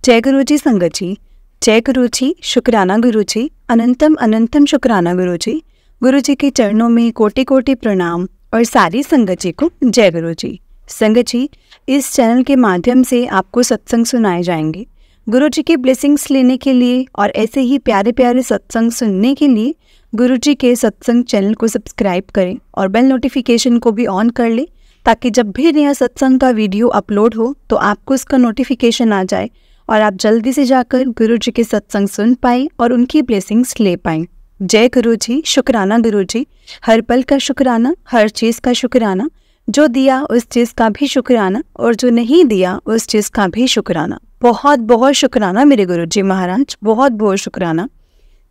जय गुरु जी संगत जी। जय गुरु जी, शुक्राना गुरु जी, अनंतम अनंतम शुक्राना गुरु जी। गुरु जी के चरणों में कोटि कोटि प्रणाम और सारी संगत जी को जय गुरु जी। संगत जी, इस चैनल के माध्यम से आपको सत्संग सुनाए जाएंगे। गुरु जी की ब्लेसिंग्स लेने के लिए और ऐसे ही प्यारे प्यारे सत्संग सुनने के लिए गुरु जी के सत्संग चैनल को सब्सक्राइब करें और बेल नोटिफिकेशन को भी ऑन कर लें, ताकि जब भी नया सत्संग का वीडियो अपलोड हो तो आपको उसका नोटिफिकेशन आ जाए और आप जल्दी से जाकर गुरु जी के सत्संग सुन पाएं और उनकी ब्लेसिंग्स ले पाएं। जय गुरु जी, शुक्राना गुरु जी। हर पल का शुक्राना, हर चीज़ का शुक्राना, जो दिया उस चीज़ का भी शुक्राना और जो नहीं दिया उस चीज़ का भी शुक्राना। बहुत बहुत शुक्राना मेरे गुरु जी महाराज, बहुत बहुत शुक्राना।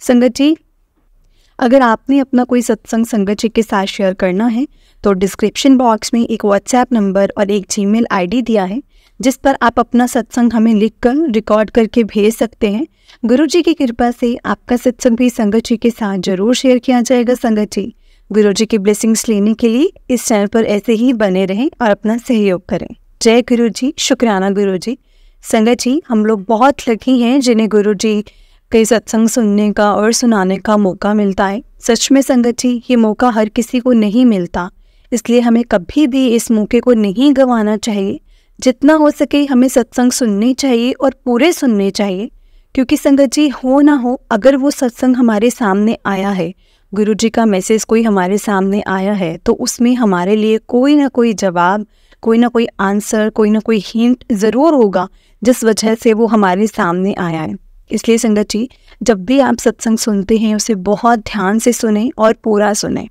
संगत जी, अगर आपने अपना कोई सत्संग संगत जी के साथ शेयर करना है तो डिस्क्रिप्शन बॉक्स में एक व्हाट्सएप नंबर और एक जीमेल आईडी दिया है, जिस पर आप अपना सत्संग हमें लिखकर रिकॉर्ड करके भेज सकते हैं। गुरु जी की कृपा से आपका सत्संग भी संगत जी के साथ जरूर शेयर किया जाएगा। संगत जी, गुरु जी की ब्लेसिंग्स लेने के लिए इस चैनल पर ऐसे ही बने रहें और अपना सहयोग करें। जय गुरु जी, शुक्राना गुरु जी। संगत जी, हम लोग बहुत लकी हैं जिन्हें गुरु जी के सत्संग सुनने का और सुनाने का मौका मिलता है। सच में संगत जी, ये मौका हर किसी को नहीं मिलता, इसलिए हमें कभी भी इस मौके को नहीं गंवाना चाहिए। जितना हो सके हमें सत्संग सुनने चाहिए और पूरे सुनने चाहिए, क्योंकि संगत जी, हो ना हो, अगर वो सत्संग हमारे सामने आया है, गुरु जी का मैसेज कोई हमारे सामने आया है, तो उसमें हमारे लिए कोई ना कोई जवाब, कोई ना कोई आंसर, कोई ना कोई हिंट ज़रूर होगा, जिस वजह से वो हमारे सामने आया है। इसलिए संगत जी, जब भी आप सत्संग सुनते हैं उसे बहुत ध्यान से सुने और पूरा सुने।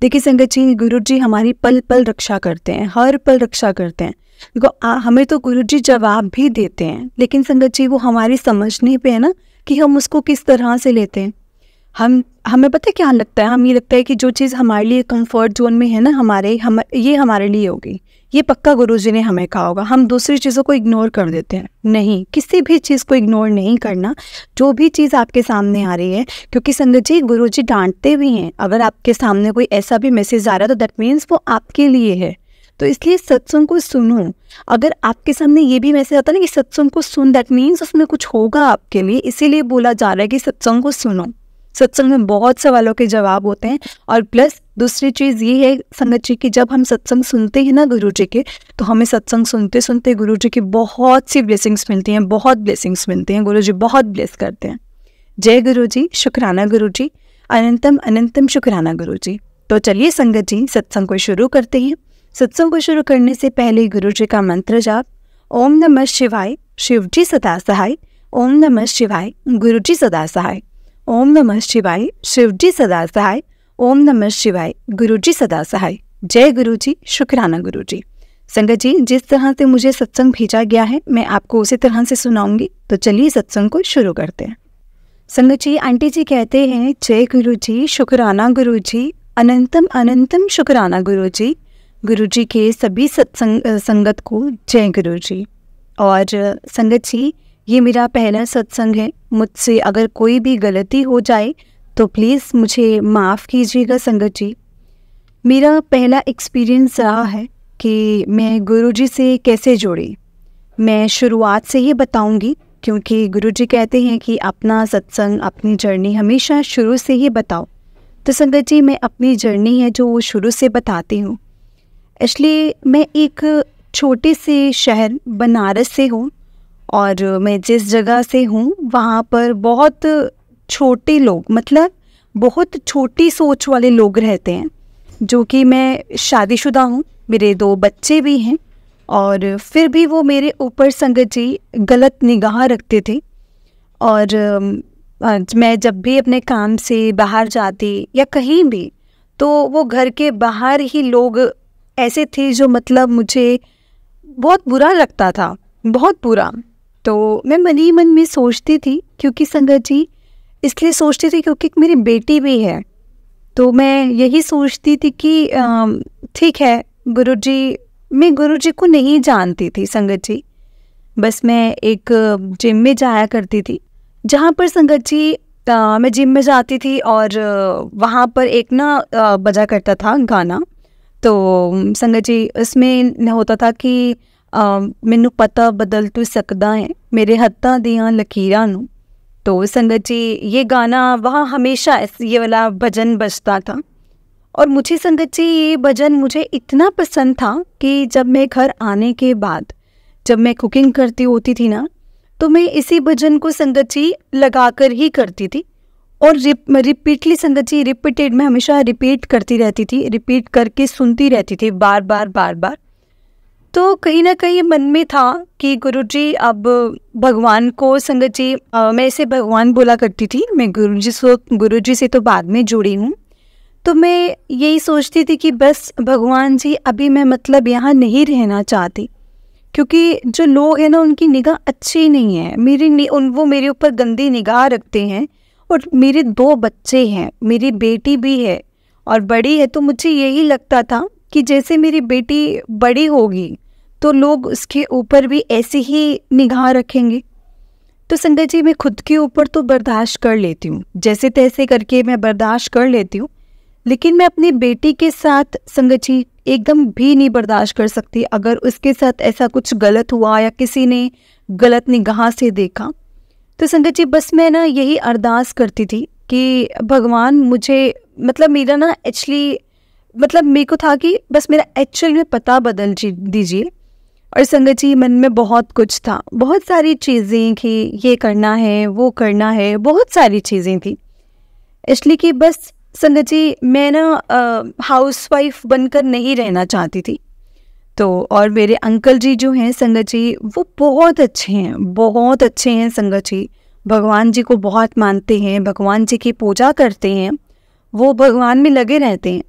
देखिए संगत जी, गुरु जी हमारी पल पल रक्षा करते हैं, हर पल रक्षा करते हैं। देखो, हमें तो गुरु जी जवाब भी देते हैं, लेकिन संगत जी वो हमारी समझने पे है ना कि हम उसको किस तरह से लेते हैं। हमें पता है क्या लगता है, हम ये लगता है कि जो चीज़ हमारे लिए कंफर्ट जोन में है ना, ये हमारे लिए होगी, ये पक्का गुरु जी ने हमें कहा होगा। हम दूसरी चीज़ों को इग्नोर कर देते हैं। नहीं, किसी भी चीज़ को इग्नोर नहीं करना, जो भी चीज़ आपके सामने आ रही है, क्योंकि संगत जी गुरु जी डांटते भी हैं। अगर आपके सामने कोई ऐसा भी मैसेज आ रहा है तो दैट मीन्स वो आपके लिए है। तो इसलिए सत्संग को सुनो। अगर आपके सामने ये भी मैसेज आता है ना कि सत्संग को सुन, दैट मीन्स उसमें कुछ होगा आपके लिए, इसीलिए बोला जा रहा है कि सत्संग को सुनो। सत्संग में बहुत सवालों के जवाब होते हैं। और प्लस दूसरी चीज़ ये है संगत जी की, जब हम सत्संग सुनते हैं ना गुरु जी के, तो हमें सत्संग सुनते सुनते गुरु जी की बहुत सी ब्लेसिंग्स मिलती हैं, बहुत ब्लेसिंग्स मिलती हैं। गुरु जी बहुत ब्लेस करते हैं। जय गुरु जी, शुक्राना गुरु जी, अनंतम अनंतम शुक्राना गुरु जी। तो चलिए संगत जी, सत्संग को शुरू करते हैं। सत्संग को शुरू करने से पहले गुरु जी का मंत्र जाप। ओम नमः शिवाय, शिव जी सदा सहाय। ओम नमः शिवाय, गुरु जी सदा सहाय। ओम नमः शिवाय, शिव जी सदा सहाय। ओम नमः शिवाय, गुरु जी सदा सहाय। जय गुरु जी, शुक्राना गुरु जी। संगत जी, जिस तरह से मुझे सत्संग भेजा गया है मैं आपको उसी तरह से सुनाऊंगी। तो चलिए सत्संग को शुरू करते हैं। संगत जी, आंटी जी कहते हैं, जय गुरु जी, शुक्राना गुरु जी, अनंतम अनंतम शुक्राना गुरु जी। गुरु जी के सभी संगत को जय गुरु जी। और संगत जी, ये मेरा पहला सत्संग है। मुझसे अगर कोई भी गलती हो जाए तो प्लीज़ मुझे माफ़ कीजिएगा संगत जी। मेरा पहला एक्सपीरियंस रहा है कि मैं गुरु जी से कैसे जुड़ी। मैं शुरुआत से ही बताऊंगी, क्योंकि गुरु जी कहते हैं कि अपना सत्संग, अपनी जर्नी हमेशा शुरू से ही बताओ। तो संगत जी, मैं अपनी जर्नी है जो वो शुरू से बताती हूँ। इसलिए मैं एक छोटे से शहर बनारस से हूँ, और मैं जिस जगह से हूँ वहाँ पर बहुत छोटे लोग, मतलब बहुत छोटी सोच वाले लोग रहते हैं। जो कि मैं शादीशुदा हूँ, मेरे 2 बच्चे भी हैं, और फिर भी वो मेरे ऊपर संगत जी गलत निगाह रखते थे। और मैं जब भी अपने काम से बाहर जाती या कहीं भी, तो वो घर के बाहर ही लोग ऐसे थे जो मतलब मुझे बहुत बुरा लगता था, बहुत बुरा। तो मैं मन ही मन में सोचती थी, क्योंकि संगत जी इसलिए सोचती थी क्योंकि मेरी बेटी भी है। तो मैं यही सोचती थी कि ठीक है, मैं गुरु जी को नहीं जानती थी संगत जी। बस मैं एक जिम में जाया करती थी, जहाँ पर संगत जी मैं जिम में जाती थी, और वहाँ पर एक ना बजा करता था गाना। तो संगत जी, इसमें होता था कि ਮੈਨੂੰ पता बदल तो सकदा है मेरे हत्थां दियां लकीरां नूं। तो संगत जी ये गाना वहाँ हमेशा ये वाला भजन बजता था। और मुझे संगत जी ये भजन मुझे इतना पसंद था कि जब मैं घर आने के बाद जब मैं कुकिंग करती होती थी ना, तो मैं इसी भजन को संगत जी लगा कर ही करती थी। और रिपीटली संगत जी रिपीटेड, मैं हमेशा रिपीट करती रहती थी, रिपीट करके सुनती रहती थी बार बार बार बार। तो कहीं ना कहीं मन में था कि गुरुजी अब भगवान को संगत जी मैं इसे भगवान बोला करती थी, मैं गुरुजी से तो बाद में जुड़ी हूँ। तो मैं यही सोचती थी कि बस भगवान जी अभी मैं मतलब यहाँ नहीं रहना चाहती, क्योंकि जो लोग हैं ना उनकी निगाह अच्छी नहीं है, वो मेरे ऊपर गंदी निगाह रखते हैं। और मेरे 2 बच्चे हैं, मेरी बेटी भी है और बड़ी है, तो मुझे यही लगता था कि जैसे मेरी बेटी बड़ी होगी तो लोग उसके ऊपर भी ऐसी ही निगाह रखेंगे। तो संगत जी मैं खुद के ऊपर तो बर्दाश्त कर लेती हूँ, जैसे तैसे करके मैं बर्दाश्त कर लेती हूँ, लेकिन मैं अपनी बेटी के साथ संगत जी एकदम भी नहीं बर्दाश्त कर सकती अगर उसके साथ ऐसा कुछ गलत हुआ या किसी ने गलत निगाह से देखा। तो संगत जी बस मैं ना यही अरदास करती थी कि भगवान मुझे मतलब मेरा ना एक्चुअली मतलब मेरे को था कि बस मेरा एक्चुअल में पता बदल दीजिए। और संगत जी मन में बहुत कुछ था, बहुत सारी चीज़ें कि ये करना है वो करना है, बहुत सारी चीज़ें थी, इसलिए कि बस संगत जी मैं ना हाउसवाइफ बनकर नहीं रहना चाहती थी। तो और मेरे अंकल जी जो हैं संगत जी वो बहुत अच्छे हैं, बहुत अच्छे हैं संगत जी, भगवान जी को बहुत मानते हैं, भगवान जी की पूजा करते हैं, वो भगवान में लगे रहते हैं।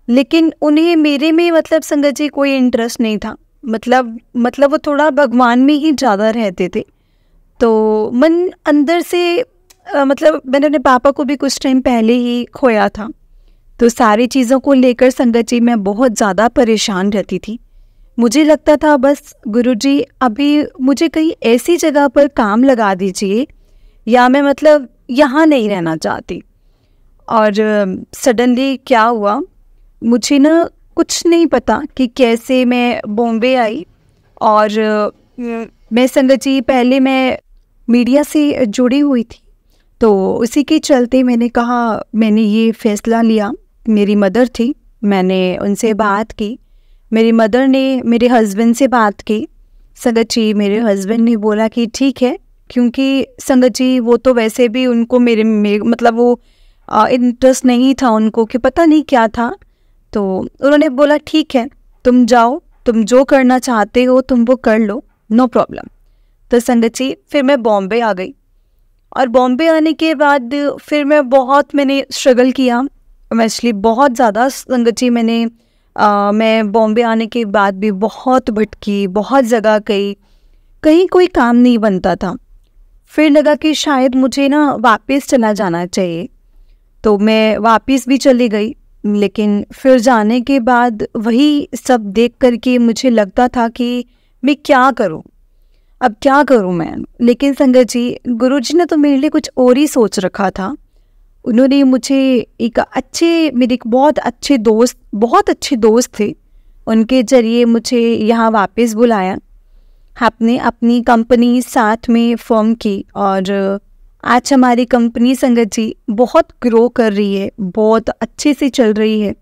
लेकिन उन्हें मेरे में मतलब संगत जी कोई इंटरेस्ट नहीं था, मतलब वो थोड़ा भगवान में ही ज़्यादा रहते थे। तो मन अंदर से मतलब मैंने अपने पापा को भी कुछ टाइम पहले ही खोया था, तो सारी चीज़ों को लेकर संगत जी मैं बहुत ज़्यादा परेशान रहती थी। मुझे लगता था बस गुरुजी अभी मुझे कहीं ऐसी जगह पर काम लगा दीजिए या मैं मतलब यहाँ नहीं रहना चाहती। और सडनली क्या हुआ, मुझे ना कुछ नहीं पता कि कैसे मैं बॉम्बे आई। और मैं संगत जी पहले मैं मीडिया से जुड़ी हुई थी, तो उसी के चलते मैंने ये फ़ैसला लिया। मेरी मदर थी, मैंने उनसे बात की, मेरी मदर ने मेरे हस्बैंड से बात की। संगत जी मेरे हस्बैंड ने बोला कि ठीक है, क्योंकि संगत जी वो तो वैसे भी उनको मेरे मतलब वो इंटरेस्ट नहीं था उनको, कि पता नहीं क्या था। तो उन्होंने बोला ठीक है तुम जाओ, तुम जो करना चाहते हो तुम वो कर लो, नो प्रॉब्लम। तो संगत जी फिर मैं बॉम्बे आ गई, और बॉम्बे आने के बाद फिर मैंने स्ट्रगल किया, एक्चुअली बहुत ज़्यादा संगत जी मैं बॉम्बे आने के बाद भी बहुत भटकी, बहुत जगह गई, कहीं कोई काम नहीं बनता था। फिर लगा कि शायद मुझे ना वापस चला जाना चाहिए, तो मैं वापस भी चली गई। लेकिन फिर जाने के बाद वही सब देख करके मुझे लगता था कि मैं क्या करूं, अब क्या करूं मैं। लेकिन संगत जी गुरुजी ने तो मेरे लिए कुछ और ही सोच रखा था। उन्होंने मुझे मेरे एक बहुत अच्छे दोस्त थे, उनके ज़रिए मुझे यहाँ वापस बुलाया। आपने अपनी कंपनी साथ में फॉर्म की, और आज हमारी कंपनी संगत जी बहुत ग्रो कर रही है, बहुत अच्छे से चल रही है।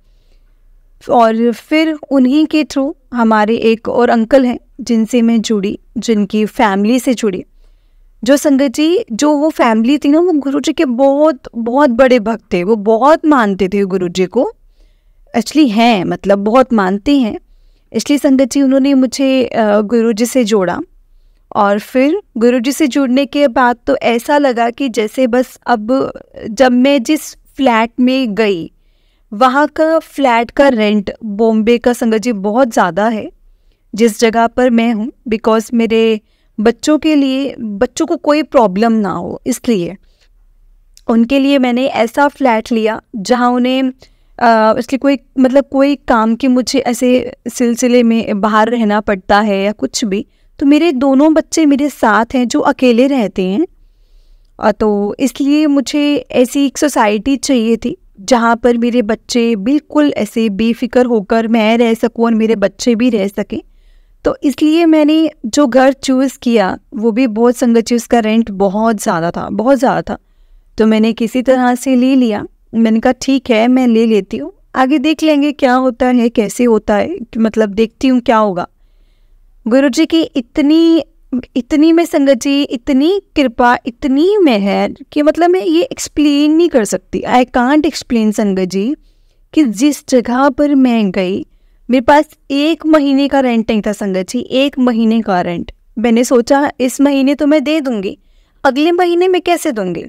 और फिर उन्हीं के थ्रू हमारे एक और अंकल हैं जिनसे मैं जुड़ी, जिनकी फैमिली से जुड़ी, जो संगत जी जो वो फैमिली थी ना वो गुरुजी के बहुत बहुत बड़े भक्त थे, वो बहुत मानते थे गुरुजी को, एक्चुअली हैं मतलब बहुत मानते हैं। इसलिए संगत जी उन्होंने मुझे गुरुजी से जोड़ा। और फिर गुरुजी से जुड़ने के बाद तो ऐसा लगा कि जैसे बस अब जब मैं जिस फ्लैट में गई, वहाँ का फ्लैट का रेंट बॉम्बे का संगत जी बहुत ज़्यादा है जिस जगह पर मैं हूँ, बिकॉज मेरे बच्चों को कोई प्रॉब्लम ना हो, इसलिए उनके लिए मैंने ऐसा फ्लैट लिया जहाँ उन्हें इसलिए कोई काम की मुझे ऐसे सिलसिले में बाहर रहना पड़ता है या कुछ भी, तो मेरे दोनों बच्चे मेरे साथ हैं जो अकेले रहते हैं। तो इसलिए मुझे ऐसी एक सोसाइटी चाहिए थी जहाँ पर मेरे बच्चे बिल्कुल ऐसे बेफिक्र होकर मैं रह सकूँ और मेरे बच्चे भी रह सकें। तो इसलिए मैंने जो घर चूज़ किया वो भी बहुत संगत जी, उसका रेंट बहुत ज़्यादा था, बहुत ज़्यादा था। तो मैंने किसी तरह से ले लिया। मैंने कहा ठीक है, मैं ले लेती हूँ, आगे देख लेंगे क्या होता है, कैसे होता है, मतलब देखती हूँ क्या होगा। गुरुजी की इतनी इतनी में संगत जी, इतनी कृपा, इतनी मेहर कि मतलब मैं ये एक्सप्लेन नहीं कर सकती। आई कांट एक्सप्लेन संगत जी कि जिस जगह पर मैं गई, मेरे पास 1 महीने का रेंट नहीं था संगत जी, 1 महीने का रेंट। मैंने सोचा इस महीने तो मैं दे दूंगी, अगले महीने में कैसे दूंगी।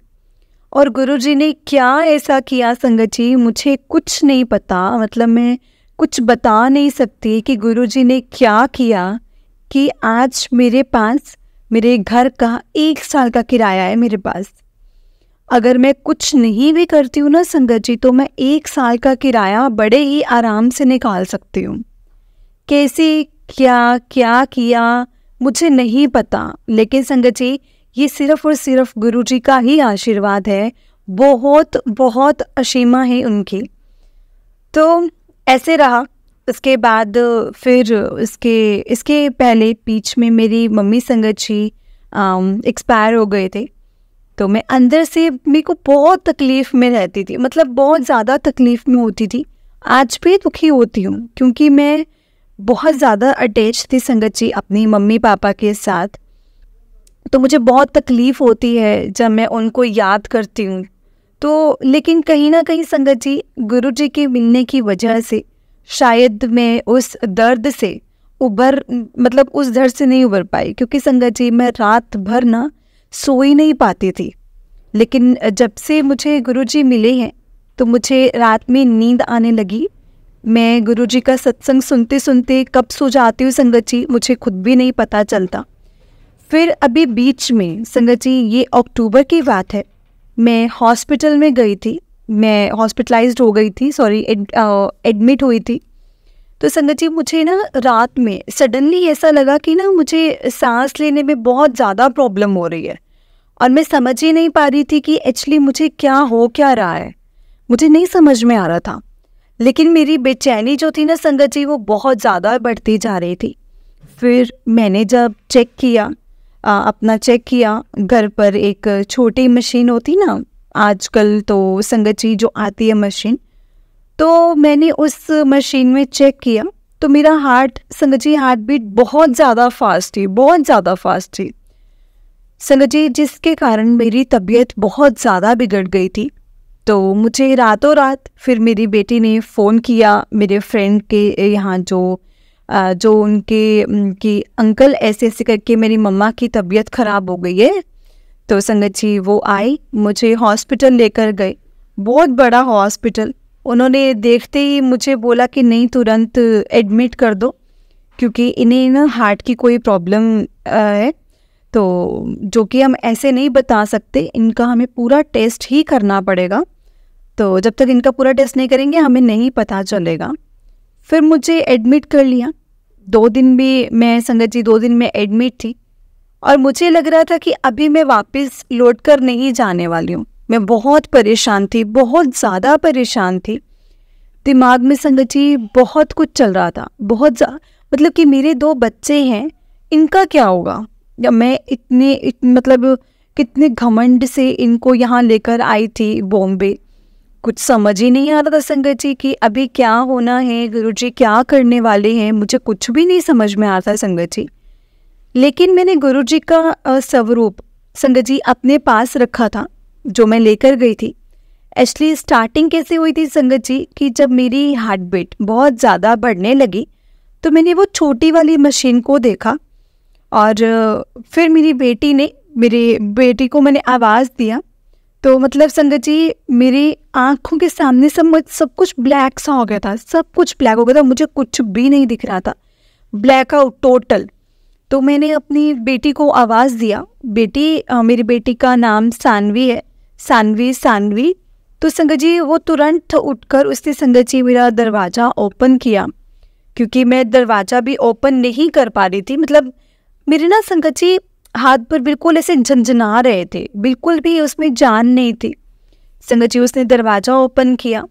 और गुरुजी ने क्या ऐसा किया संगत जी, मुझे कुछ नहीं पता, मतलब मैं कुछ बता नहीं सकती कि गुरुजी ने क्या किया कि आज मेरे पास मेरे घर का 1 साल का किराया है मेरे पास। अगर मैं कुछ नहीं भी करती हूँ ना संगत जी, तो मैं 1 साल का किराया बड़े ही आराम से निकाल सकती हूँ। कैसे क्या क्या किया मुझे नहीं पता, लेकिन संगत जी ये सिर्फ और सिर्फ गुरुजी का ही आशीर्वाद है, बहुत बहुत असीमा है उनकी। तो ऐसे रहा। उसके बाद फिर इसके पहले बीच में मेरी मम्मी संगत जी एक्सपायर हो गए थे। तो मैं अंदर से, मेरे को बहुत तकलीफ़ में रहती थी, मतलब बहुत ज़्यादा तकलीफ़ में होती थी। आज भी दुखी होती हूँ क्योंकि मैं बहुत ज़्यादा अटैच थी संगत जी अपनी मम्मी पापा के साथ। तो मुझे बहुत तकलीफ़ होती है जब मैं उनको याद करती हूँ। तो लेकिन कहीं ना कहीं संगत जी गुरुजी के मिलने की वजह से शायद मैं उस दर्द से मतलब उस दर्द से नहीं उबर पाई, क्योंकि संगत जी मैं रात भर ना सो ही नहीं पाती थी। लेकिन जब से मुझे गुरुजी मिले हैं तो मुझे रात में नींद आने लगी। मैं गुरुजी का सत्संग सुनते सुनते कब सो जाती हूँ संगत जी, मुझे खुद भी नहीं पता चलता। फिर अभी बीच में संगत जी, ये अक्टूबर की बात है, मैं हॉस्पिटल में गई थी, मैं हॉस्पिटलाइज्ड हो गई थी, सॉरी एडमिट हुई थी। तो संगत जी मुझे ना रात में सडनली ऐसा लगा कि ना मुझे सांस लेने में बहुत ज़्यादा प्रॉब्लम हो रही है और मैं समझ ही नहीं पा रही थी कि एक्चुअली मुझे क्या हो क्या रहा है, मुझे नहीं समझ में आ रहा था। लेकिन मेरी बेचैनी जो थी ना संगत जी, वो बहुत ज़्यादा बढ़ती जा रही थी। फिर मैंने जब चेक किया, अपना चेक किया, घर पर एक छोटी मशीन होती ना आजकल तो संगत जी जो आती है मशीन, तो मैंने उस मशीन में चेक किया तो मेरा हार्ट संगत जी, हार्ट बीट बहुत ज़्यादा फास्ट थी, बहुत ज़्यादा फास्ट थी संगत जी, जिसके कारण मेरी तबीयत बहुत ज़्यादा बिगड़ गई थी। तो मुझे रातों रात फिर मेरी बेटी ने फ़ोन किया, मेरे फ्रेंड के यहाँ जो उनके अंकल ऐसे ऐसे करके मेरी मम्मा की तबीयत ख़राब हो गई है। तो संगत जी वो आई, मुझे हॉस्पिटल लेकर गए, बहुत बड़ा हॉस्पिटल। उन्होंने देखते ही मुझे बोला कि नहीं तुरंत एडमिट कर दो, क्योंकि इन्हें ना हार्ट की कोई प्रॉब्लम है, तो जो कि हम ऐसे नहीं बता सकते, इनका हमें पूरा टेस्ट ही करना पड़ेगा। तो जब तक इनका पूरा टेस्ट नहीं करेंगे हमें नहीं पता चलेगा। फिर मुझे एडमिट कर लिया। 2 दिन भी मैं संगत जी 2 दिन में एडमिट थी और मुझे लग रहा था कि अभी मैं वापस लौट कर नहीं जाने वाली हूँ। मैं बहुत परेशान थी, बहुत ज़्यादा परेशान थी। दिमाग में संगत जी बहुत कुछ चल रहा था, बहुत मतलब कि मेरे 2 बच्चे हैं, इनका क्या होगा। या मैं मतलब कितने घमंड से इनको यहाँ लेकर आई थी बॉम्बे, कुछ समझ ही नहीं आ रहा था संगत जी कि अभी क्या होना है, गुरुजी क्या करने वाले हैं, मुझे कुछ भी नहीं समझ में आता संगत जी। लेकिन मैंने गुरुजी का स्वरूप संगत जी अपने पास रखा था जो मैं लेकर गई थी। एक्चुअली स्टार्टिंग कैसे हुई थी संगत जी कि जब मेरी हार्ट बीट बहुत ज़्यादा बढ़ने लगी तो मैंने वो छोटी वाली मशीन को देखा और फिर मेरी बेटी को मैंने आवाज़ दिया। तो मतलब संगत जी मेरी आँखों के सामने सब कुछ ब्लैक सा हो गया था, सब कुछ ब्लैक हो गया था, मुझे कुछ भी नहीं दिख रहा था, ब्लैक आउट टोटल। तो मैंने अपनी बेटी को आवाज़ दिया, मेरी बेटी का नाम सानवी है, सानवी। तो संगत जी वो तुरंत उठकर उसने संगत जी मेरा दरवाज़ा ओपन किया, क्योंकि मैं दरवाज़ा भी ओपन नहीं कर पा रही थी, मतलब मेरे ना संगत जी हाथ पर बिल्कुल ऐसे झंझना रहे थे, बिल्कुल भी उसमें जान नहीं थी। संगत जी उसने दरवाज़ा ओपन किया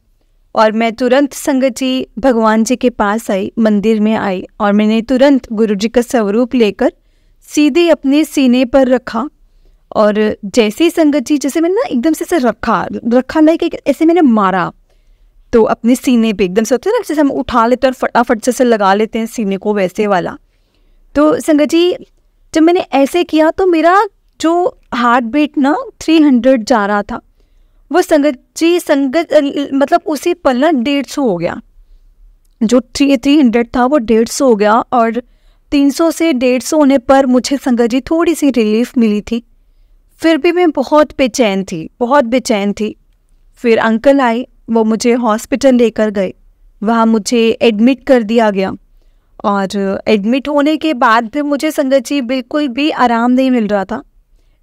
और मैं तुरंत संगत जी भगवान जी के पास आई, मंदिर में आई और मैंने तुरंत गुरु जी का स्वरूप लेकर सीधे अपने सीने पर रखा। और जैसे ही संगत जी, जैसे मैंने ना एकदम से रखा लाइक ऐसे मैंने मारा, तो अपने सीने पे एकदम से होता है ना, जैसे हम उठा लेते हैं और फटाफट से लगा लेते हैं सीने को, वैसे वाला। तो संगत जी जब मैंने ऐसे किया तो मेरा जो हार्ट बीट ना 300 जा रहा था, वो संगत मतलब उसी पल ना 150 हो गया। जो 300 था वो 150 हो गया। और 300 से 150 होने पर मुझे संगत जी थोड़ी सी रिलीफ मिली थी। फिर भी मैं बहुत बेचैन थी। फिर अंकल आए, वो मुझे हॉस्पिटल लेकर गए। वहाँ मुझे एडमिट कर दिया गया और एडमिट होने के बाद भी मुझे संगत जी बिल्कुल भी आराम नहीं मिल रहा था।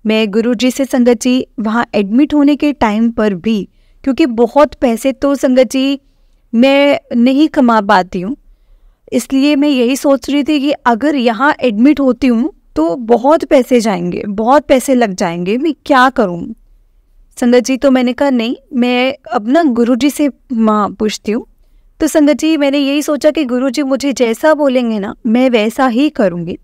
मैं गुरु जी से संगत जी वहाँ एडमिट होने के टाइम पर भी, क्योंकि बहुत पैसे तो संगत जी मैं नहीं कमा पाती हूँ, इसलिए मैं यही सोच रही थी कि अगर यहाँ एडमिट होती हूँ तो बहुत पैसे जाएंगे, बहुत पैसे लग जाएंगे, मैं क्या करूँ संगत जी। तो मैंने कहा नहीं, मैं अब ना गुरु जी से माँ पूछती हूँ। तो संगत जी मैंने यही सोचा कि गुरु जी मुझे जैसा बोलेंगे ना मैं वैसा ही करूँगी।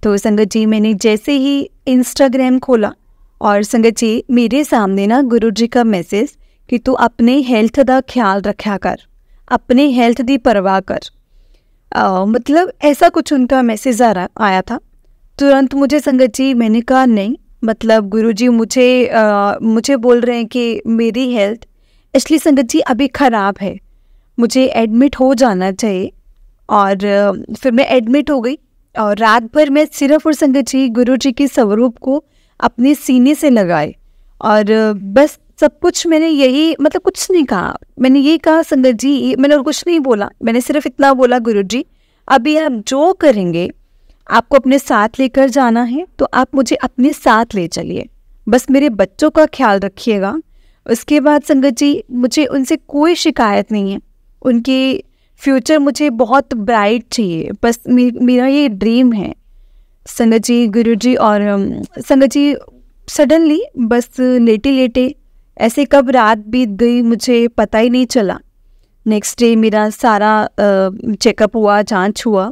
तो संगत जी मैंने जैसे ही इंस्टाग्राम खोला और संगत जी मेरे सामने ना गुरु जी का मैसेज कि तू अपने हेल्थ का ख्याल रखा कर, अपने हेल्थ की परवाह कर, मतलब ऐसा कुछ उनका मैसेज आया था। तुरंत मुझे संगत जी मैंने कहा नहीं, मतलब गुरु जी मुझे बोल रहे हैं कि मेरी हेल्थ एक्चुअली संगत जी अभी ख़राब है, मुझे एडमिट हो जाना चाहिए। और फिर मैं एडमिट हो गई और रात भर मैं सिर्फ और संगत जी गुरु जी के स्वरूप को अपने सीने से लगाए और बस सब कुछ मैंने यही, मतलब कुछ नहीं कहा, मैंने ये कहा संगत जी, मैंने और कुछ नहीं बोला, मैंने सिर्फ इतना बोला गुरु जी अभी आप जो करेंगे आपको अपने साथ लेकर जाना है तो आप मुझे अपने साथ ले चलिए, बस मेरे बच्चों का ख्याल रखिएगा। उसके बाद संगत जी मुझे उनसे कोई शिकायत नहीं है, उनकी फ्यूचर मुझे बहुत ब्राइट चाहिए, बस मेरा ये ड्रीम है संगत जी गुरुजी। और संगत जी सडनली बस लेटे लेटे ऐसे कब रात बीत गई मुझे पता ही नहीं चला। नेक्स्ट डे मेरा सारा चेकअप हुआ, जांच हुआ,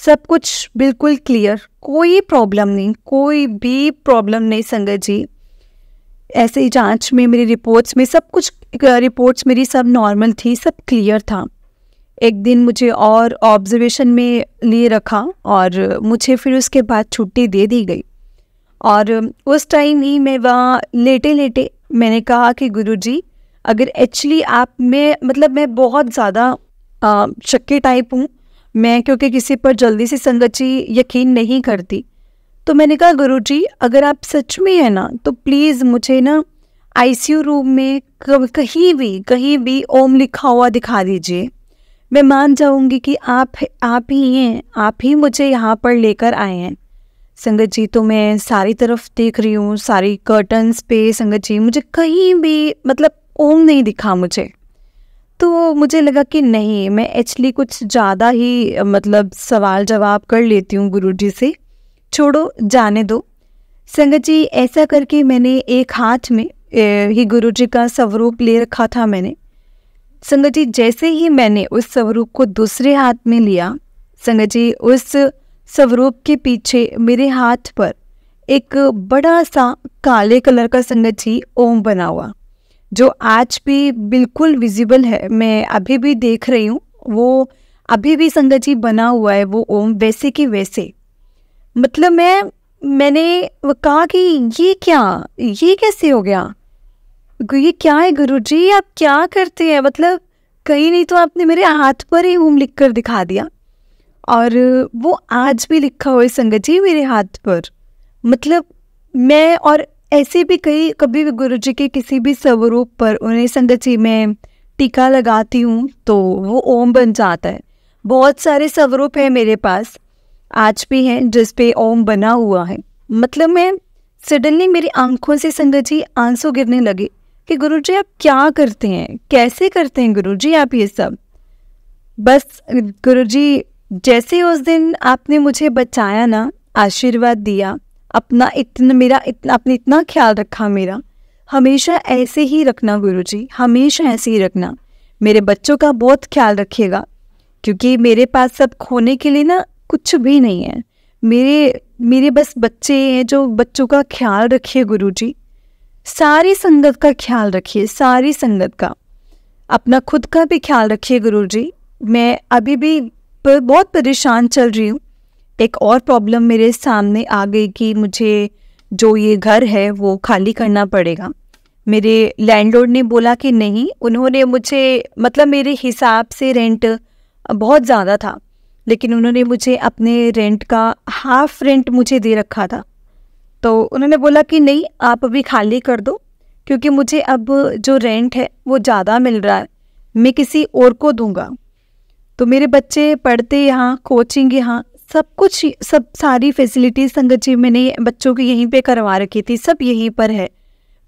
सब कुछ बिल्कुल क्लियर, कोई प्रॉब्लम नहीं, कोई भी प्रॉब्लम नहीं संगत जी। ऐसे ही जांच में मेरी रिपोर्ट्स में सब कुछ, रिपोर्ट्स मेरी सब नॉर्मल थी, सब क्लियर था। एक दिन मुझे और ऑब्जर्वेशन में लिए रखा और मुझे फिर उसके बाद छुट्टी दे दी गई। और उस टाइम ही मैं वहाँ लेटे लेटे मैंने कहा कि गुरुजी अगर एक्चुअली आप में, मतलब मैं बहुत ज़्यादा शक्की टाइप हूँ मैं, क्योंकि किसी पर जल्दी से संगत जी यकीन नहीं करती, तो मैंने कहा गुरुजी अगर आप सच में है ना तो प्लीज़ मुझे ना आईसीयू रूम में कहीं भी ओम लिखा हुआ दिखा दीजिए, मैं मान जाऊंगी कि आप ही हैं, आप ही मुझे यहाँ पर लेकर आए हैं। संगत जी तो मैं सारी तरफ देख रही हूँ, सारी कर्टन्स पे संगत जी मुझे कहीं भी मतलब ओम नहीं दिखा मुझे। तो मुझे लगा कि नहीं, मैं एक्चुअली कुछ ज़्यादा ही मतलब सवाल जवाब कर लेती हूँ गुरुजी से, छोड़ो जाने दो। संगत जी ऐसा करके मैंने एक हाथ में ही गुरुजी का स्वरूप ले रखा था मैंने। संगत जी जैसे ही मैंने उस स्वरूप को दूसरे हाथ में लिया, संगत जी उस स्वरूप के पीछे मेरे हाथ पर एक बड़ा सा काले कलर का संगत जी ओम बना हुआ, जो आज भी बिल्कुल विजिबल है, मैं अभी भी देख रही हूँ, वो अभी भी संगत जी बना हुआ है वो ओम, वैसे कि वैसे। मतलब मैंने कहा कि ये कैसे हो गया, ये क्या है गुरुजी, आप क्या करते हैं, मतलब कहीं नहीं तो आपने मेरे हाथ पर ही ओम लिख कर दिखा दिया, और वो आज भी लिखा हुआ है संगत जी मेरे हाथ पर। मतलब मैं, और ऐसे भी कभी भी गुरुजी के किसी भी स्वरूप पर उन्हें संगत जी मैं टीका लगाती हूँ तो वो ओम बन जाता है। बहुत सारे स्वरूप हैं मेरे पास, आज भी हैं जिस पे ओम बना हुआ है। मतलब मैं सडनली मेरी आंखों से संगत जी आंसू गिरने लगे कि गुरुजी आप क्या करते हैं, कैसे करते हैं गुरुजी आप ये सब। बस गुरुजी जैसे उस दिन आपने मुझे बचाया ना, आशीर्वाद दिया, आपने इतना ख्याल रखा मेरा, हमेशा ऐसे ही रखना गुरुजी, हमेशा ऐसे ही रखना। मेरे बच्चों का बहुत ख्याल रखिएगा, क्योंकि मेरे पास सब खोने के लिए ना कुछ भी नहीं है। मेरे बस बच्चे हैं, जो बच्चों का ख्याल रखिए गुरुजी। सारी संगत का ख्याल रखिए, सारी संगत का, अपना खुद का भी ख्याल रखिए गुरुजी। मैं अभी भी बहुत परेशान चल रही हूँ। एक और प्रॉब्लम मेरे सामने आ गई कि मुझे जो ये घर है वो खाली करना पड़ेगा। मेरे लैंडलॉर्ड ने बोला कि नहीं, उन्होंने मुझे मतलब मेरे हिसाब से रेंट बहुत ज़्यादा था, लेकिन उन्होंने मुझे अपने रेंट का हाफ रेंट मुझे दे रखा था। तो उन्होंने बोला कि नहीं, आप अभी खाली कर दो, क्योंकि मुझे अब जो रेंट है वो ज़्यादा मिल रहा है, मैं किसी और को दूंगा। तो मेरे बच्चे पढ़ते यहाँ, कोचिंग यहाँ, सब कुछ, सब सारी फैसिलिटीज़ संगत जी मैंने बच्चों की यहीं पे करवा रखी थी, सब यहीं पर है।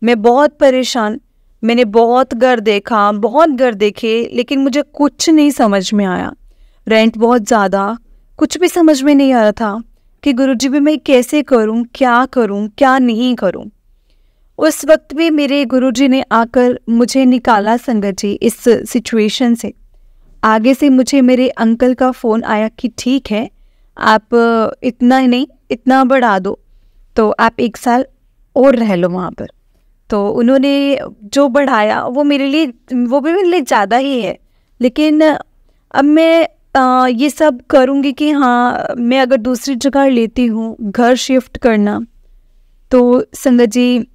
मैं बहुत परेशान, मैंने बहुत घर देखा, बहुत घर देखे, लेकिन मुझे कुछ नहीं समझ में आया। रेंट बहुत ज़्यादा, कुछ भी समझ में नहीं आ रहा था कि गुरुजी भी मैं कैसे करूं, क्या नहीं करूं। उस वक्त भी मेरे गुरुजी ने आकर मुझे निकाला संगत जी इस सिचुएशन से। आगे से मुझे मेरे अंकल का फ़ोन आया कि ठीक है, आप इतना नहीं, इतना बढ़ा दो, तो आप 1 साल और रह लो वहाँ पर। तो उन्होंने जो बढ़ाया वो भी मेरे लिए ज़्यादा ही है, लेकिन अब मैं ये सब करूँगी कि हाँ, मैं अगर दूसरी जगह लेती हूँ घर शिफ्ट करना, तो संगत जी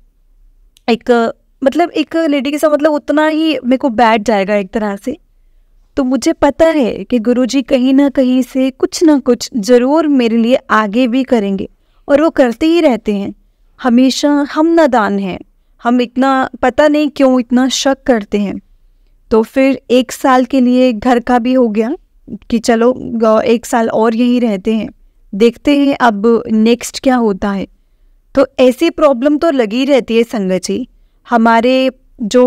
एक लेडी के साथ उतना ही मेरे को बैठ जाएगा एक तरह से। तो मुझे पता है कि गुरुजी कहीं ना कहीं से कुछ ना कुछ ज़रूर मेरे लिए आगे भी करेंगे, और वो करते ही रहते हैं हमेशा। हम नादान हैं, हम इतना पता नहीं क्यों इतना शक करते हैं। तो फिर 1 साल के लिए घर का भी हो गया कि चलो 1 साल और यहीं रहते हैं, देखते हैं अब नेक्स्ट क्या होता है। तो ऐसी प्रॉब्लम तो लगी रहती है संगत जी। हमारे जो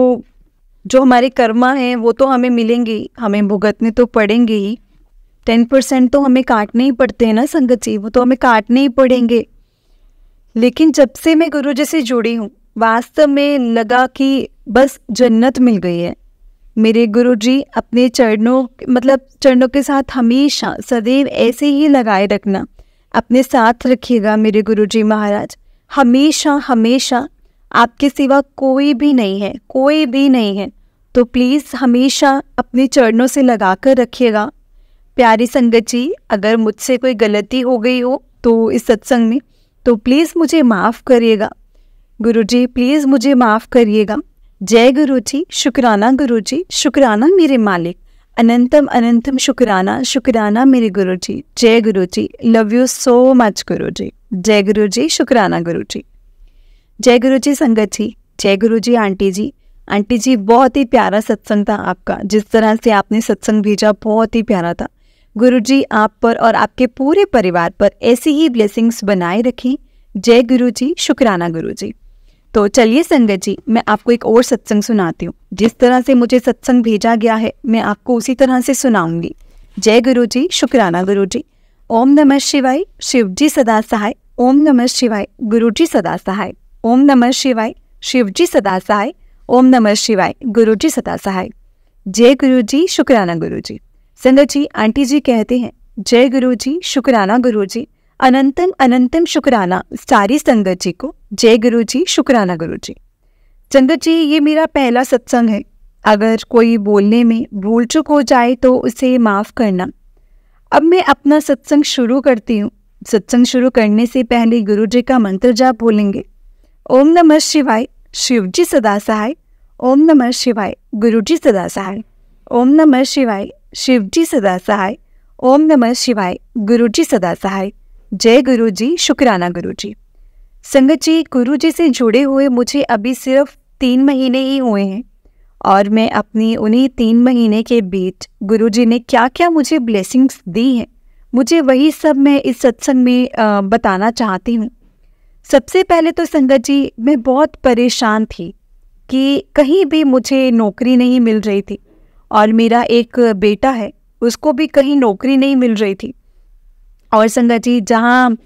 हमारे कर्मा हैं वो तो हमें मिलेंगे ही, हमें भुगतने तो पड़ेंगे ही। 10% तो हमें काटने ही पड़ते हैं ना संगत जी, वो तो हमें काटने ही पड़ेंगे। लेकिन जब से मैं गुरुजी से जुड़ी हूँ, वास्तव में लगा कि बस जन्नत मिल गई है। मेरे गुरुजी अपने चरणों के साथ हमेशा सदैव ऐसे ही लगाए रखना, अपने साथ रखिएगा मेरे गुरुजी महाराज। हमेशा हमेशा आपके सिवा कोई भी नहीं है, कोई भी नहीं है। तो प्लीज़ हमेशा अपने चरणों से लगा कर रखिएगा। प्यारी संगत जी, अगर मुझसे कोई गलती हो गई हो तो इस सत्संग में, तो प्लीज़ मुझे माफ़ करिएगा गुरुजी, प्लीज़ मुझे माफ़ करिएगा। जय गुरुजी, शुक्राना गुरुजी, शुक्राना मेरे मालिक, अनंतम अनंतम शुक्राना, शुक्राना मेरे गुरुजी। जय गुरुजी, लव यू सो मच गुरुजी। जय गुरुजी, शुक्राना गुरुजी। जय गुरुजी संगत जी, जय गुरुजी आंटी जी। आंटी जी, बहुत ही प्यारा सत्संग था आपका, जिस तरह से आपने सत्संग भेजा बहुत ही प्यारा था। गुरुजी आप पर और आपके पूरे परिवार पर ऐसी ही ब्लेसिंग्स बनाए रखें। जय गुरुजी, शुक्राना गुरुजी। तो चलिए संगत जी, मैं आपको एक और सत्संग सुनाती हूँ। जिस तरह से मुझे सत्संग भेजा गया है मैं आपको उसी तरह से सुनाऊंगी। जय गुरुजी, शुक्राना गुरुजी। ओम नमः शिवाय, शिवजी सदा सहाय। ओम नमः शिवाय, गुरुजी सदा सहाय। ओम नमः शिवाय, शिवजी सदा सहाय। ओम नमः शिवाय, गुरुजी सदा सहाय। जय गुरुजी, शुक्राना गुरुजी। संगत जी, आंटी जी कहते हैं जय गुरुजी, शुक्राना गुरुजी, अनंतम अनंतम शुक्राना सारी संगत जी को। जय गुरुजी, शुक्राना गुरुजी। संगत जी, ये मेरा पहला सत्संग है। अगर कोई बोलने में भूल चूक हो जाए तो उसे माफ़ करना। अब मैं अपना सत्संग शुरू करती हूँ। सत्संग शुरू करने से पहले गुरुजी का मंत्र जाप बोलेंगे। ओम नमः शिवाय, शिवजी सदा सहाय। ओम नमः शिवाय, गुरुजी सदा सहाय। ओम नमः शिवाय, शिवजी सदा सहाय। ओम नमः शिवाय, गुरुजी सदा सहाय। जय गुरुजी, शुक्राना गुरुजी। संगत जी, गुरुजी से जुड़े हुए मुझे अभी सिर्फ 3 महीने ही हुए हैं, और मैं अपनी उन्हीं 3 महीने के बीच गुरुजी ने क्या क्या मुझे ब्लेसिंग्स दी हैं, मुझे वही सब मैं इस सत्संग में बताना चाहती हूँ। सबसे पहले तो संगत जी, मैं बहुत परेशान थी कि कहीं भी मुझे नौकरी नहीं मिल रही थी, और मेरा एक बेटा है, उसको भी कहीं नौकरी नहीं मिल रही थी। और संगत जी, जहाँ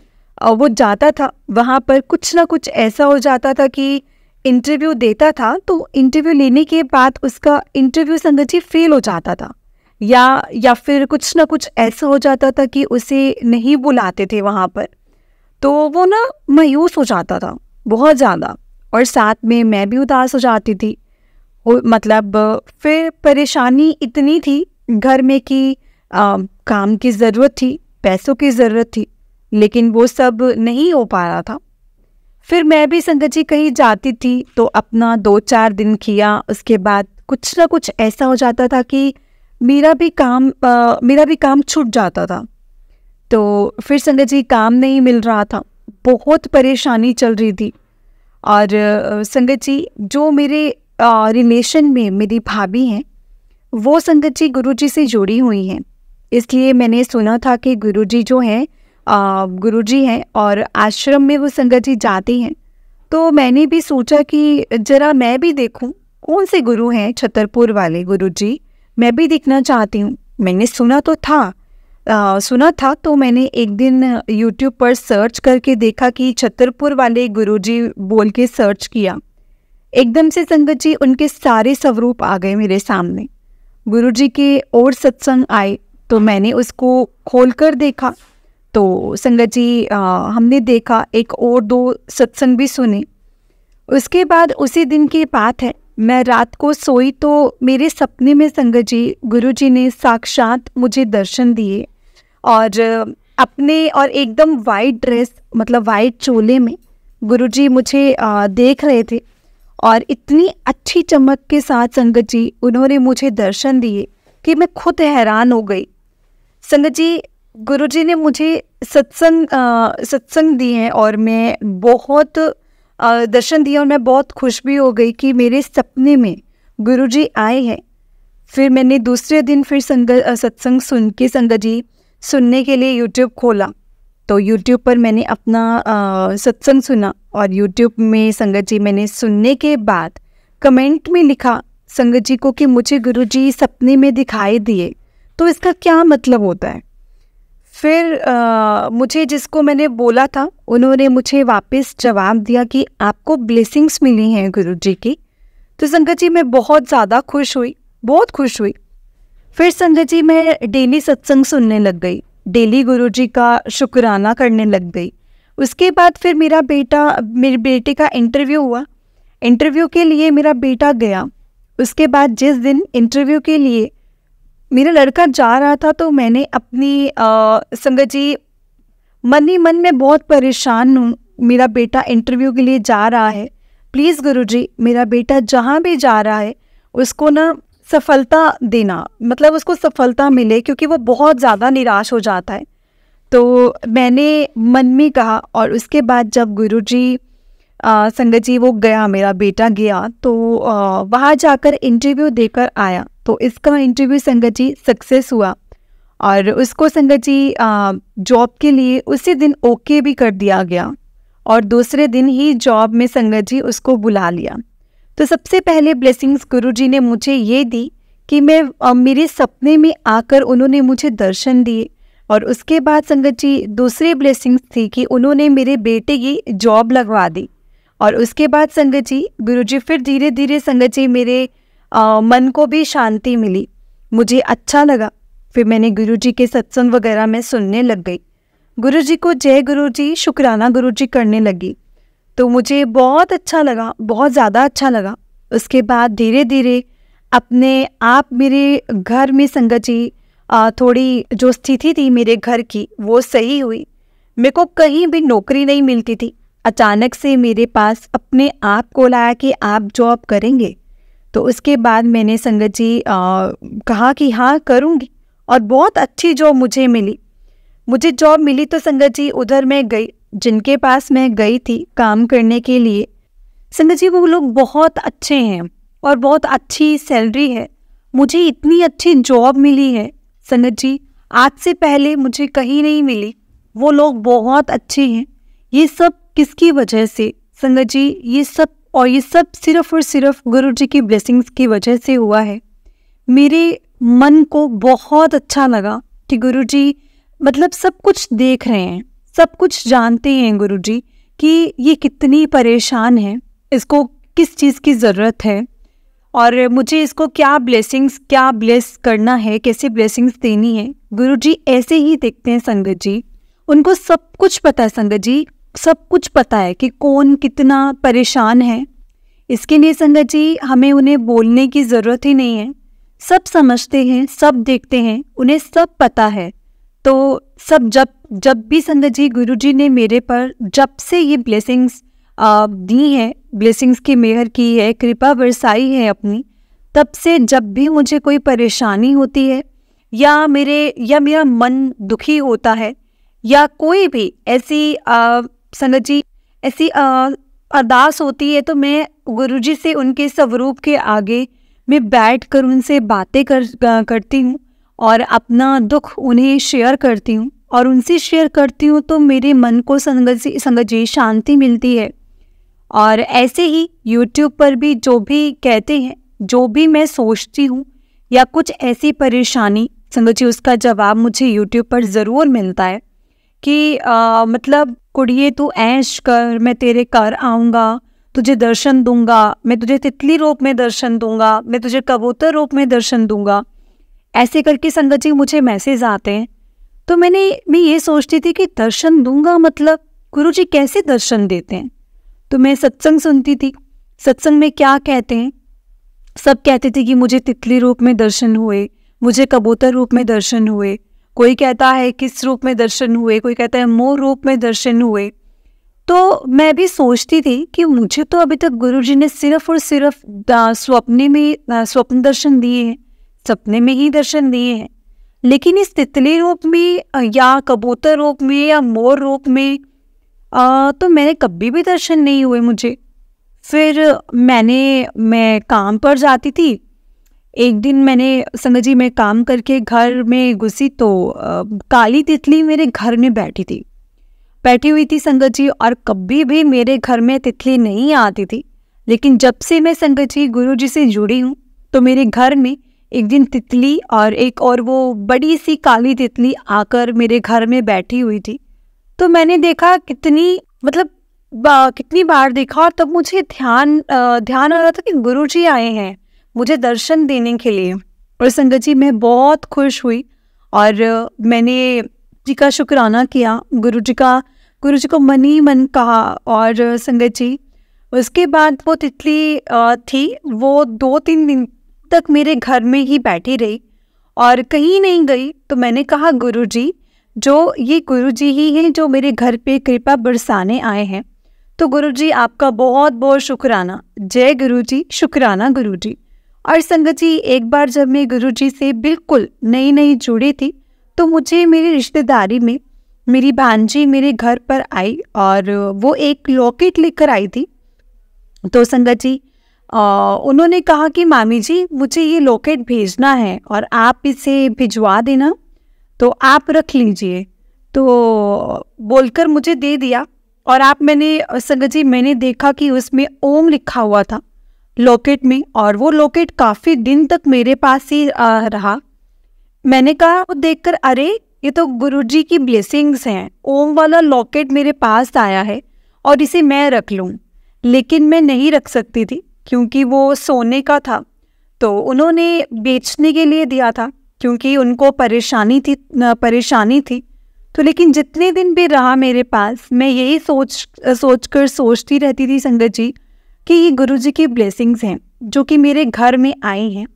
वो जाता था वहाँ पर कुछ ना कुछ ऐसा हो जाता था कि इंटरव्यू देता था तो इंटरव्यू लेने के बाद उसका इंटरव्यू संगत जी फेल हो जाता था, या फिर कुछ ना कुछ ऐसा हो जाता था कि उसे नहीं बुलाते थे वहाँ पर, तो वो ना मायूस हो जाता था बहुत ज़्यादा, और साथ में मैं भी उदास हो जाती थी। मतलब फिर परेशानी इतनी थी घर में कि काम की ज़रूरत थी, पैसों की ज़रूरत थी, लेकिन वो सब नहीं हो पा रहा था। फिर मैं भी संगत जी कहीं जाती थी तो अपना 2-4 दिन किया, उसके बाद कुछ ना कुछ ऐसा हो जाता था कि मेरा भी काम छूट जाता था। तो फिर संगत जी काम नहीं मिल रहा था, बहुत परेशानी चल रही थी। और संगत जी जो मेरे रिलेशन में मेरी भाभी हैं, वो संगत जी गुरुजी से जुड़ी हुई हैं, इसलिए मैंने सुना था कि गुरुजी जो हैं गुरुजी हैं और आश्रम में वो संगत जी जाती हैं। तो मैंने भी सोचा कि जरा मैं भी देखूं कौन से गुरु हैं छतरपुर वाले गुरुजी, मैं भी देखना चाहती हूँ। मैंने सुना था तो मैंने एक दिन यूट्यूब पर सर्च करके देखा कि छतरपुर वाले गुरुजी बोल के सर्च किया। एकदम से संगत जी उनके सारे स्वरूप आ गए मेरे सामने। गुरुजी के और सत्संग आए तो मैंने उसको खोलकर देखा, तो संगत जी हमने देखा, एक और 2 सत्संग भी सुने। उसके बाद उसी दिन की बात है, मैं रात को सोई तो मेरे सपने में संगत जी गुरुजी ने साक्षात मुझे दर्शन दिए, और अपने और एकदम वाइट ड्रेस, मतलब वाइट चोले में गुरुजी मुझे देख रहे थे, और इतनी अच्छी चमक के साथ संगत जी उन्होंने मुझे दर्शन दिए कि मैं खुद हैरान हो गई। संगत जी गुरुजी ने मुझे सत्संग दिए हैं और मैं बहुत दर्शन दिया, और मैं बहुत खुश भी हो गई कि मेरे सपने में गुरुजी आए हैं। फिर मैंने दूसरे दिन फिर सत्संग सुन के संगत जी सुनने के लिए यूट्यूब खोला, तो यूट्यूब पर मैंने अपना सत्संग सुना, और यूट्यूब में संगत जी मैंने सुनने के बाद कमेंट में लिखा संगत जी को कि मुझे गुरुजी सपने में दिखाई दिए, तो इसका क्या मतलब होता है। फिर मुझे जिसको मैंने बोला था उन्होंने मुझे वापस जवाब दिया कि आपको ब्लेसिंग्स मिली हैं गुरुजी की। तो संगत जी मैं बहुत ज़्यादा बहुत खुश हुई। फिर संगत जी मैं डेली सत्संग सुनने लग गई, डेली गुरुजी का शुक्राना करने लग गई। उसके बाद फिर मेरे बेटे का इंटरव्यू हुआ। इंटरव्यू के लिए मेरा बेटा गया। उसके बाद जिस दिन इंटरव्यू के लिए मेरा लड़का जा रहा था, तो मैंने अपनी संगत जी मन ही मन में बहुत परेशान हूँ, मेरा बेटा इंटरव्यू के लिए जा रहा है, प्लीज़ गुरुजी मेरा बेटा जहाँ भी जा रहा है उसको ना सफलता देना, मतलब उसको सफलता मिले, क्योंकि वो बहुत ज़्यादा निराश हो जाता है। तो मैंने मन में कहा, और उसके बाद जब गुरुजी संगत जी वो गया, मेरा बेटा गया, तो वहाँ जाकर इंटरव्यू देकर आया। तो इसका इंटरव्यू संगत जी सक्सेस हुआ, और उसको संगत जी जॉब के लिए उसी दिन ओके भी कर दिया गया, और दूसरे दिन ही जॉब में संगत जी उसको बुला लिया। तो सबसे पहले ब्लेसिंग्स गुरुजी ने मुझे ये दी कि मेरे सपने में आकर उन्होंने मुझे दर्शन दिए, और उसके बाद संगत जी दूसरी ब्लेसिंग्स थी कि उन्होंने मेरे बेटे की जॉब लगवा दी। और उसके बाद संगत जी गुरुजी फिर धीरे धीरे संगत जी मेरे मन को भी शांति मिली, मुझे अच्छा लगा। फिर मैंने गुरुजी के सत्संग वगैरह में सुनने लग गई, गुरुजी को जय गुरुजी शुक्राना गुरुजी करने लगी, तो मुझे बहुत अच्छा लगा, बहुत ज़्यादा अच्छा लगा। उसके बाद धीरे धीरे अपने आप मेरे घर में संगत जी थोड़ी जो स्थिति थी मेरे घर की वो सही हुई। मेरे को कहीं भी नौकरी नहीं मिलती थी, अचानक से मेरे पास अपने आप को लाया कि आप जॉब करेंगे। तो उसके बाद मैंने संगत जी कहा कि हाँ करूँगी, और बहुत अच्छी जॉब मुझे जॉब मिली। तो संगत जी उधर मैं गई, जिनके पास मैं गई थी काम करने के लिए, संगत जी वो लोग बहुत अच्छे हैं और बहुत अच्छी सैलरी है, मुझे इतनी अच्छी जॉब मिली है संगत जी, आज से पहले मुझे कहीं नहीं मिली। वो लोग बहुत अच्छे हैं। ये सब किसकी वजह से संगत जी, ये सब सिर्फ और सिर्फ गुरुजी की ब्लेसिंग्स की वजह से हुआ है। मेरे मन को बहुत अच्छा लगा कि गुरुजी मतलब सब कुछ देख रहे हैं, सब कुछ जानते हैं गुरुजी कि ये कितनी परेशान है, इसको किस चीज़ की ज़रूरत है और मुझे इसको क्या ब्लेस करना है, कैसे ब्लेसिंग्स देनी है। गुरुजी ऐसे ही देखते हैं संगत जी, उनको सब कुछ पता है संगत जी, सब कुछ पता है कि कौन कितना परेशान है। इसके लिए संगत जी हमें उन्हें बोलने की ज़रूरत ही नहीं है, सब समझते हैं, सब देखते हैं, उन्हें सब पता है। तो सब जब भी संगत जी गुरुजी ने मेरे पर जब से ये ब्लेसिंग्स दी है, ब्लेसिंग्स की मेहर की है, कृपा बरसाई है अपनी, तब से जब भी मुझे कोई परेशानी होती है या मेरा मन दुखी होता है या कोई भी ऐसी संगत जी ऐसी अरदास होती है, तो मैं गुरुजी से उनके स्वरूप के आगे मैं बैठ कर उनसे बातें करती हूँ और अपना दुख उन्हें शेयर करती हूँ और उनसे शेयर करती हूँ, तो मेरे मन को संगत जी शांति मिलती है। और ऐसे ही YouTube पर भी जो भी कहते हैं, जो भी मैं सोचती हूँ या कुछ ऐसी परेशानी संगत जी, उसका जवाब मुझे YouTube पर ज़रूर मिलता है कि मतलब कुड़िए तू ऐश कर, मैं तेरे घर आऊँगा, तुझे दर्शन दूंगा, मैं तुझे तितली रूप में दर्शन दूंगा, मैं तुझे कबूतर रूप में दर्शन दूंगा, ऐसे करके संगत जी मुझे मैसेज आते हैं। तो मैं ये सोचती थी कि दर्शन दूंगा मतलब गुरुजी कैसे दर्शन देते हैं। तो मैं सत्संग सुनती थी, सत्संग में क्या कहते हैं, सब कहते थे कि मुझे तितली रूप में दर्शन हुए, मुझे कबूतर रूप में दर्शन हुए, कोई कहता है किस रूप में दर्शन हुए, कोई कहता है मोर रूप में दर्शन हुए। तो मैं भी सोचती थी कि मुझे तो अभी तक गुरुजी ने सिर्फ और सिर्फ स्वप्न दर्शन दिए हैं, सपने में ही दर्शन दिए हैं, लेकिन इस तितली रूप में या कबूतर रूप में या मोर रूप में तो मैंने कभी भी दर्शन नहीं हुए मुझे। फिर मैं काम पर जाती थी। एक दिन मैंने संगत जी मैं काम करके घर में घुसी तो काली तितली मेरे घर में बैठी हुई थी संगत जी, और कभी भी मेरे घर में तितली नहीं आती थी। लेकिन जब से मैं संगत जी गुरुजी से जुड़ी हूँ, तो मेरे घर में एक दिन तितली और एक और वो बड़ी सी काली तितली आकर मेरे घर में बैठी हुई थी। तो मैंने देखा कितनी बार देखा, और तब मुझे ध्यान आ रहा था कि गुरुजी आए हैं मुझे दर्शन देने के लिए। और संगत जी मैं बहुत खुश हुई और मैंने जी का शुक्राना किया, गुरुजी को मन ही मन कहा। और संगत जी उसके बाद वो तितली थी, वो 2-3 दिन तक मेरे घर में ही बैठी रही और कहीं नहीं गई। तो मैंने कहा गुरुजी, जो ये गुरुजी ही हैं जो मेरे घर पे कृपा बरसाने आए हैं, तो गुरुजी आपका बहुत बहुत शुक्राना, जय गुरुजी, शुक्राना गुरुजी। और संगत जी एक बार जब मैं गुरुजी से बिल्कुल नई जुड़ी थी, तो मुझे मेरी रिश्तेदारी में मेरी भांजी मेरे घर पर आई और वो एक लॉकेट लेकर आई थी। तो संगत जी उन्होंने कहा कि मामी जी मुझे ये लॉकेट भेजना है और आप इसे भिजवा देना, तो आप रख लीजिए। तो बोलकर मुझे दे दिया और संगत जी मैंने देखा कि उसमें ओम लिखा हुआ था लॉकेट में, और वो लॉकेट काफ़ी दिन तक मेरे पास ही रहा। मैंने कहा वो देखकर, अरे ये तो गुरुजी की ब्लेसिंग्स हैं, ओम वाला लॉकेट मेरे पास आया है और इसे मैं रख लूँ। लेकिन मैं नहीं रख सकती थी क्योंकि वो सोने का था, तो उन्होंने बेचने के लिए दिया था क्योंकि उनको परेशानी थी। तो लेकिन जितने दिन भी रहा मेरे पास, मैं यही सोचती रहती थी संगत जी कि ये गुरुजी की ब्लेसिंग्स हैं जो कि मेरे घर में आई हैं।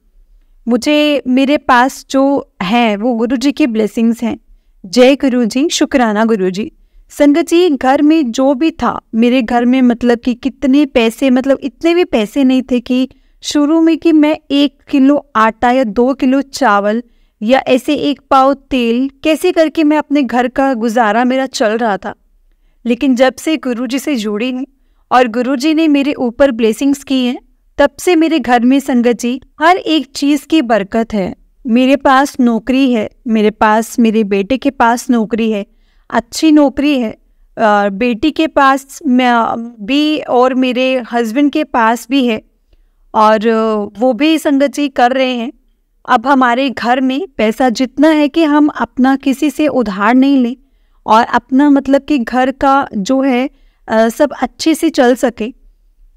मुझे मेरे पास जो है वो गुरुजी की ब्लेसिंग्स हैं। जय गुरुजी, शुक्राना गुरुजी। संगत जी घर में जो भी था, मेरे घर में मतलब कि कितने पैसे, इतने भी पैसे नहीं थे कि शुरू में कि मैं 1 किलो आटा या 2 किलो चावल या ऐसे 1 पाव तेल कैसे करके मैं अपने घर का गुजारा मेरा चल रहा था। लेकिन जब से गुरुजी से जुड़ी हूँ और गुरुजी ने मेरे ऊपर ब्लेसिंग्स की हैं, तब से मेरे घर में संगत जी हर एक चीज़ की बरकत है। मेरे पास नौकरी है, मेरे बेटे के पास नौकरी है, अच्छी नौकरी है, बेटी के पास भी और मेरे हस्बैंड के पास भी है, और वो भी संगत जी कर रहे हैं। अब हमारे घर में पैसा जितना है कि हम अपना किसी से उधार नहीं लें और अपना कि घर का जो है सब अच्छे से चल सके।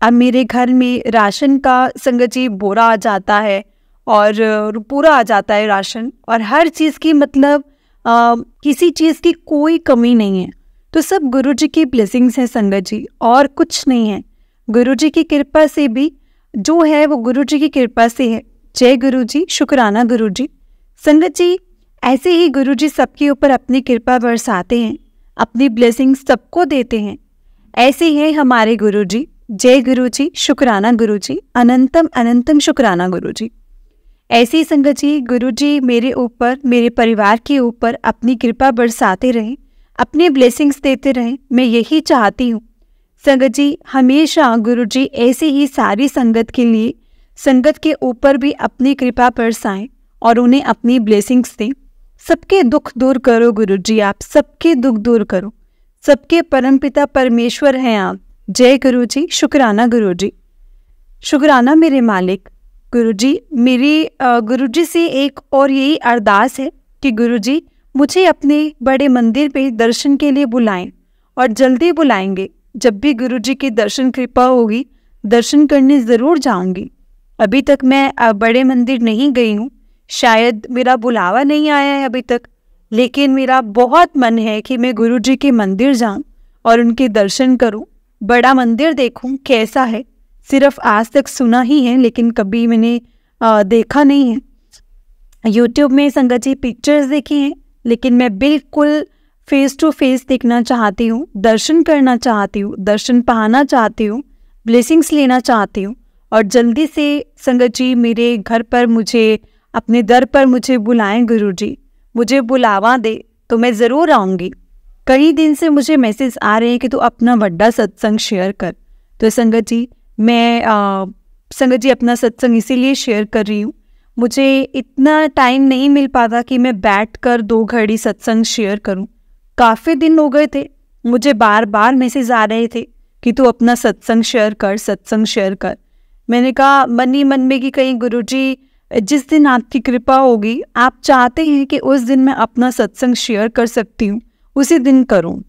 अब मेरे घर में राशन का संगत जी बोरा आ जाता है और पूरा आ जाता है राशन, और हर चीज़ की मतलब किसी चीज़ की कोई कमी नहीं है। तो सब गुरुजी की ब्लेसिंग्स हैं संगत जी, और कुछ नहीं है। गुरुजी की कृपा से भी जो है वो गुरुजी की कृपा से है। जय गुरुजी, शुक्राना गुरुजी। संगत जी, ऐसे ही गुरुजी सबके ऊपर अपनी कृपा बरसाते हैं, अपनी ब्लेसिंग्स सबको देते हैं। ऐसे ही हैं हमारे गुरुजी। जय गुरुजी, शुक्राना गुरुजी, अनंतम अनंतम शुक्राना गुरुजी। ऐसे ही संगत जी गुरुजी मेरे ऊपर, मेरे परिवार के ऊपर अपनी कृपा बरसाते रहें, अपनी ब्लेसिंग्स देते रहें। मैं यही चाहती हूँ संगत जी, हमेशा गुरुजी ऐसे ही सारी संगत के लिए, संगत के ऊपर भी अपनी कृपा बरसाएं और उन्हें अपनी ब्लेसिंग्स दें। सबके दुख दूर करो गुरुजी, आप सबके दुख दूर करो। सबके परमपिता परमेश्वर हैं आप। जय गुरुजी, शुक्राना गुरुजी। शुक्राना मेरे मालिक। गुरुजी, मेरी गुरुजी से एक और यही अरदास है कि गुरुजी मुझे अपने बड़े मंदिर पे दर्शन के लिए बुलाएं, और जल्दी बुलाएंगे। जब भी गुरुजी की दर्शन कृपा होगी, दर्शन करने ज़रूर जाऊंगी। अभी तक मैं बड़े मंदिर नहीं गई हूँ, शायद मेरा बुलावा नहीं आया है अभी तक, लेकिन मेरा बहुत मन है कि मैं गुरुजी के मंदिर जाऊं और उनके दर्शन करूं, बड़ा मंदिर देखूं कैसा है। सिर्फ आज तक सुना ही है, लेकिन कभी मैंने देखा नहीं है। यूट्यूब में संगत जी पिक्चर्स देखी हैं, लेकिन मैं बिल्कुल फेस टू फेस देखना चाहती हूँ, दर्शन करना चाहती हूँ, दर्शन पाना चाहती हूँ, ब्लेसिंग्स लेना चाहती हूँ। और जल्दी से संगत जी मेरे घर पर मुझे, अपने दर पर मुझे बुलाएं गुरुजी, मुझे बुलावा दे तो मैं ज़रूर आऊँगी। कई दिन से मुझे मैसेज आ रहे हैं कि तू अपना बड़ा सत्संग शेयर कर। तो संगत जी मैं संगत जी अपना सत्संग इसीलिए शेयर कर रही हूँ। मुझे इतना टाइम नहीं मिल पाता कि मैं बैठकर 2 घड़ी सत्संग शेयर करूँ। काफ़ी दिन हो गए थे, मुझे बार बार मैसेज आ रहे थे कि तू अपना सत्संग शेयर कर, सत्संग शेयर कर। मैंने कहा मन ही मन में कि कहीं गुरुजी जिस दिन आपकी कृपा होगी, आप चाहते हैं कि उस दिन मैं अपना सत्संग शेयर कर सकती हूँ, उसी दिन करूँ।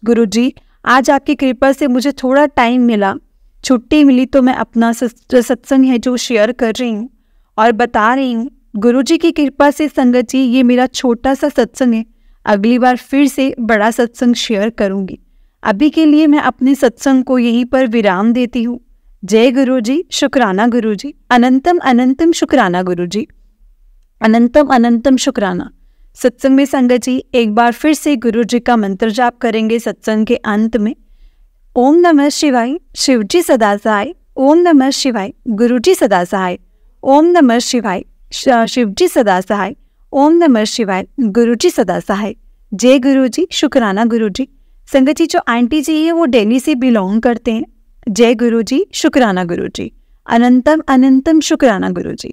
गुरुजी आज आपकी कृपा से मुझे थोड़ा टाइम मिला, छुट्टी मिली, तो मैं अपना सत्संग है जो शेयर कर रही हूँ और बता रही हूँ। गुरुजी की कृपा से संगत जी ये मेरा छोटा सा सत्संग है, अगली बार फिर से बड़ा सत्संग शेयर करूँगी। अभी के लिए मैं अपने सत्संग को यहीं पर विराम देती हूँ। जय गुरुजी, शुक्राना गुरुजी, अनंतम अनंतम शुक्राना गुरुजी, अनंतम अनंतम शुक्राना। सत्संग में संगत जी एक बार फिर से गुरुजी का मंत्र जाप करेंगे सत्संग के अंत में। ओम नमः शिवाय, शिवजी सदा सहाय। ओम नमः शिवाय, गुरुजी सदा सहाय। ओम नमः शिवाय, शिवजी सदा सहाय। ओम नमः शिवाय, गुरुजी सदा सहाय। जय गुरुजी, शुक्राना गुरुजी। संगत जी जो आंटी जी है वो दिल्ली से बिलोंग करते हैं। जय गुरुजी, शुक्राना गुरुजी, अनंतम अनंतम शुक्राना गुरुजी।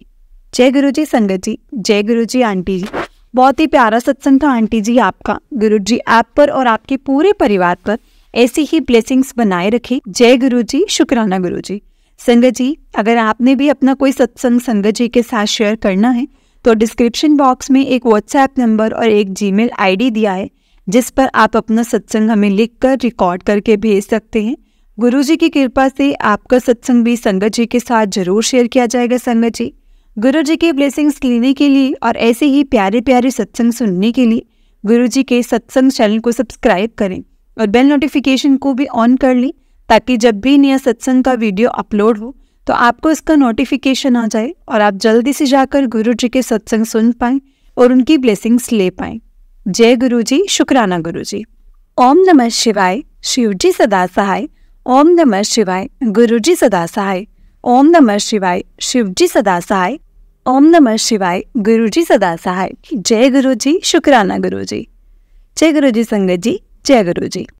जय गुरुजी संगत जी, जय गुरुजी आंटी जी। बहुत ही प्यारा सत्संग था आंटी जी आपका। गुरुजी आप पर और आपके पूरे परिवार पर ऐसी ही ब्लेसिंग्स बनाए रखे। जय गुरुजी, शुक्राना गुरुजी। संगत जी अगर आपने भी अपना कोई सत्संग संगत जी के साथ शेयर करना है तो डिस्क्रिप्शन बॉक्स में एक व्हाट्सएप नंबर और एक जीमेल आईडी दिया है, जिस पर आप अपना सत्संग हमें लिखकर रिकॉर्ड करके भेज सकते हैं। गुरुजी की कृपा से आपका सत्संग भी संगत जी के साथ जरूर शेयर किया जाएगा। संगत जी गुरुजी की ब्लेसिंग्स लेने के लिए और ऐसे ही प्यारे प्यारे सत्संग सुनने के लिए गुरुजी के सत्संग चैनल को सब्सक्राइब करें और बेल नोटिफिकेशन को भी ऑन कर लें, ताकि जब भी नया सत्संग का वीडियो अपलोड हो तो आपको इसका नोटिफिकेशन आ जाए और आप जल्दी से जाकर गुरुजी के सत्संग सुन पाएं और उनकी ब्लेसिंग्स ले पाएं। जय गुरुजी, शुक्राना गुरुजी। ओम नमः शिवाय, शिवजी सदा सहाय। ओम नमः शिवाय, गुरुजी सदा सहाय। ओम नमः शिवाय, शिवजी सदा सहाय। ओम नमः शिवाय, गुरुजी सदा सहाय। जय गुरुजी, शुक्राना गुरुजी। जय गुरुजी संगत जी, जय गुरुजी।